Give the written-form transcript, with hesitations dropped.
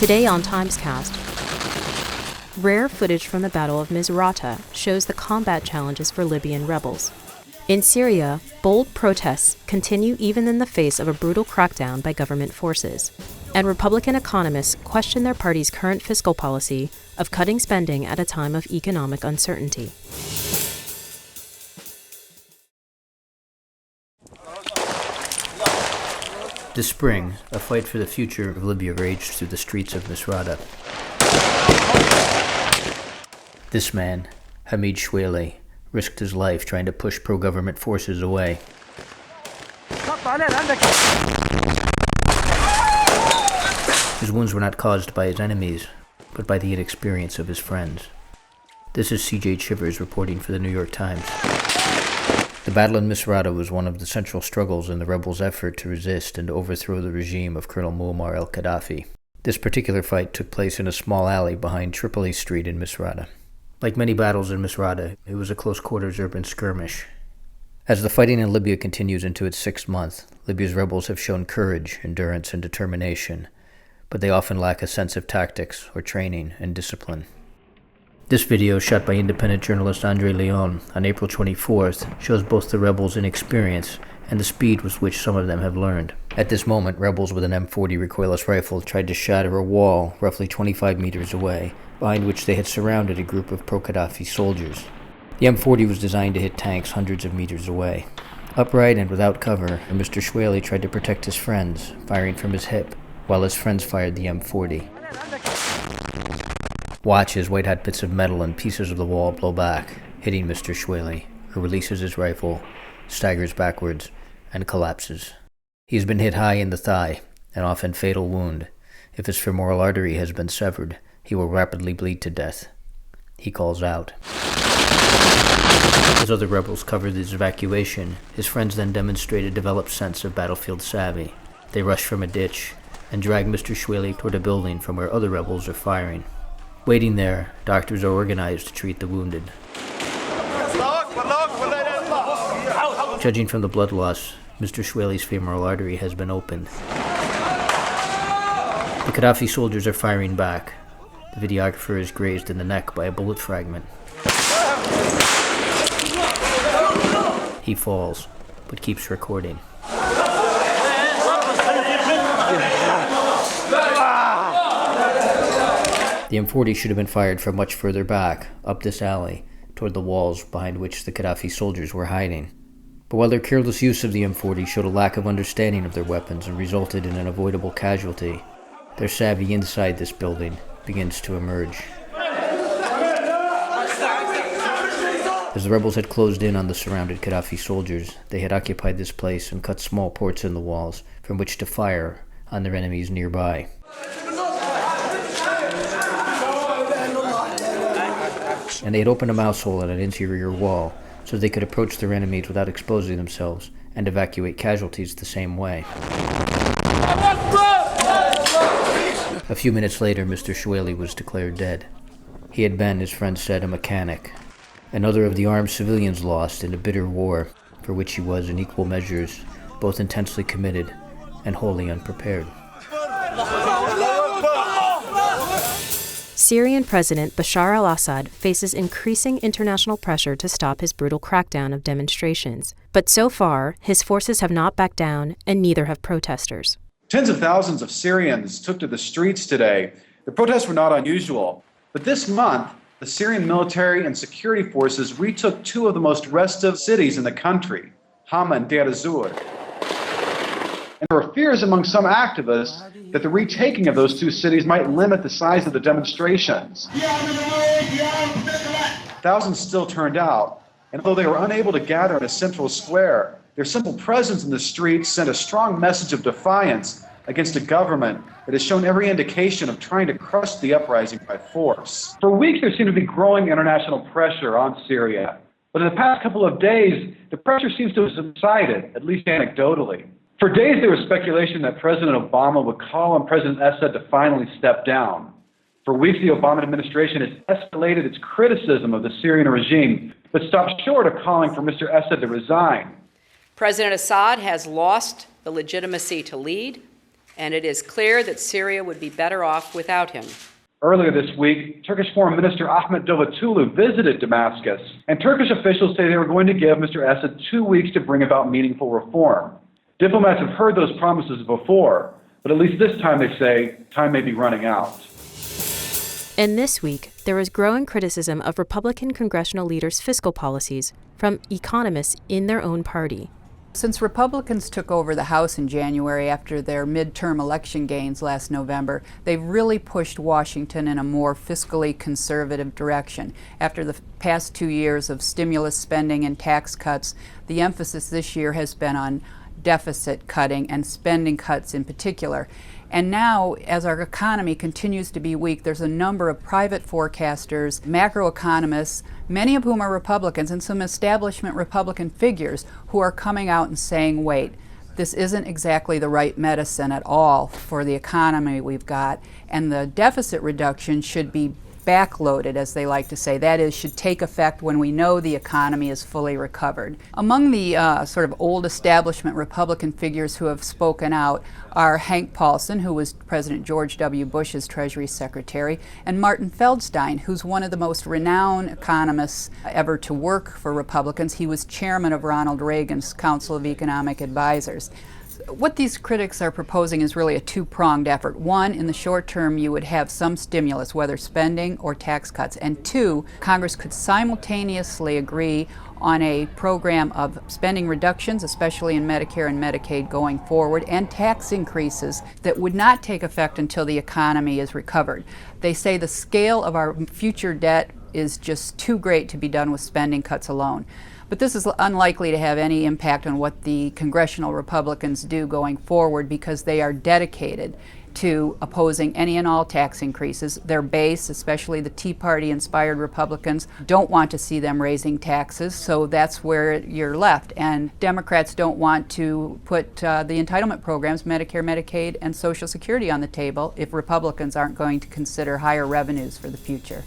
Today on TimesCast, rare footage from the Battle of Misurata shows the combat challenges for Libyan rebels. In Syria, bold protests continue even in the face of a brutal crackdown by government forces, and Republican economists question their party's current fiscal policy of cutting spending at a time of economic uncertainty. This spring, a fight for the future of Libya raged through the streets of Misurata. This man, Hamid Shweli, risked his life trying to push pro-government forces away. His wounds were not caused by his enemies, but by the inexperience of his friends. This is CJ Chivers reporting for the New York Times. The battle in Misurata was one of the central struggles in the rebels' effort to resist and overthrow the regime of Colonel Muammar al-Gaddafi. This particular fight took place in a small alley behind Tripoli Street in Misurata. Like many battles in Misurata, it was a close-quarters urban skirmish. As the fighting in Libya continues into its sixth month, Libya's rebels have shown courage, endurance, and determination, but they often lack a sense of tactics or training and discipline. This video, shot by independent journalist Andre Leon on April 24th, shows both the rebels' inexperience and the speed with which some of them have learned. At this moment, rebels with an M40 recoilless rifle tried to shatter a wall roughly 25 meters away, behind which they had surrounded a group of pro-Gaddafi soldiers. The M40 was designed to hit tanks hundreds of meters away. Upright and without cover, Mr. Shweli tried to protect his friends, firing from his hip, while his friends fired the M40. Watch as white-hot bits of metal and pieces of the wall blow back, hitting Mr. Shweli, who releases his rifle, staggers backwards, and collapses. He has been hit high in the thigh, an often fatal wound. If his femoral artery has been severed, he will rapidly bleed to death. He calls out. As other rebels covered his evacuation, his friends then demonstrate a developed sense of battlefield savvy. They rush from a ditch and drag Mr. Shweli toward a building from where other rebels are firing. Waiting there, doctors are organized to treat the wounded. Judging from the blood loss, Mr. Shweli's femoral artery has been opened. The Gaddafi soldiers are firing back. The videographer is grazed in the neck by a bullet fragment. He falls, but keeps recording. The M40 should have been fired from much further back, up this alley, toward the walls behind which the Gaddafi soldiers were hiding. But while their careless use of the M40 showed a lack of understanding of their weapons and resulted in an avoidable casualty, their savvy inside this building begins to emerge. As the rebels had closed in on the surrounded Gaddafi soldiers, they had occupied this place and cut small ports in the walls from which to fire on their enemies nearby. And they had opened a mouse hole in an interior wall so they could approach their enemies without exposing themselves and evacuate casualties the same way. A few minutes later, Mr. Shweli was declared dead. He had been, his friends said, a mechanic, another of the armed civilians lost in a bitter war for which he was, in equal measures, both intensely committed and wholly unprepared. Syrian President Bashar al-Assad faces increasing international pressure to stop his brutal crackdown of demonstrations. But so far, his forces have not backed down, and neither have protesters. Tens of thousands of Syrians took to the streets today. The protests were not unusual. But this month, the Syrian military and security forces retook two of the most restive cities in the country, Hama and Deir ez-Zor. And there were fears among some activists that the retaking of those two cities might limit the size of the demonstrations. Thousands still turned out, and although they were unable to gather in a central square, their simple presence in the streets sent a strong message of defiance against a government that has shown every indication of trying to crush the uprising by force. For weeks, there seemed to be growing international pressure on Syria. But in the past couple of days, the pressure seems to have subsided, at least anecdotally. For days, there was speculation that President Obama would call on President Assad to finally step down. For weeks, the Obama administration has escalated its criticism of the Syrian regime, but stopped short of calling for Mr. Assad to resign. President Assad has lost the legitimacy to lead. and it is clear that Syria would be better off without him. Earlier this week, Turkish Foreign Minister Ahmet Davutoglu visited Damascus, and Turkish officials say they were going to give Mr. Assad 2 weeks to bring about meaningful reform. Diplomats have heard those promises before, but at least this time they say time may be running out. And this week, there was growing criticism of Republican congressional leaders' fiscal policies from economists in their own party. Since Republicans took over the House in January after their midterm election gains last November, they've really pushed Washington in a more fiscally conservative direction. After the past 2 years of stimulus spending and tax cuts, the emphasis this year has been on deficit cutting and spending cuts in particular. And now, as our economy continues to be weak, there's a number of private forecasters, macroeconomists, many of whom are Republicans, and some establishment Republican figures who are coming out and saying, wait, this isn't exactly the right medicine at all for the economy we've got, and the deficit reduction should be backloaded, as they like to say. That is, should take effect when we know the economy is fully recovered. Among the sort of old establishment Republican figures who have spoken out are Hank Paulson, who was President George W. Bush's Treasury Secretary, and Martin Feldstein, who's one of the most renowned economists ever to work for Republicans. He was chairman of Ronald Reagan's Council of Economic Advisors. What these critics are proposing is really a two-pronged effort. One, in the short term, you would have some stimulus, whether spending or tax cuts. And two, Congress could simultaneously agree on a program of spending reductions, especially in Medicare and Medicaid going forward, and tax increases that would not take effect until the economy is recovered. They say the scale of our future debt is just too great to be done with spending cuts alone. But this is unlikely to have any impact on what the congressional Republicans do going forward, because they are dedicated to opposing any and all tax increases. Their base, especially the Tea Party-inspired Republicans, don't want to see them raising taxes, so that's where you're left. And Democrats don't want to put the entitlement programs, Medicare, Medicaid, and Social Security on the table if Republicans aren't going to consider higher revenues for the future.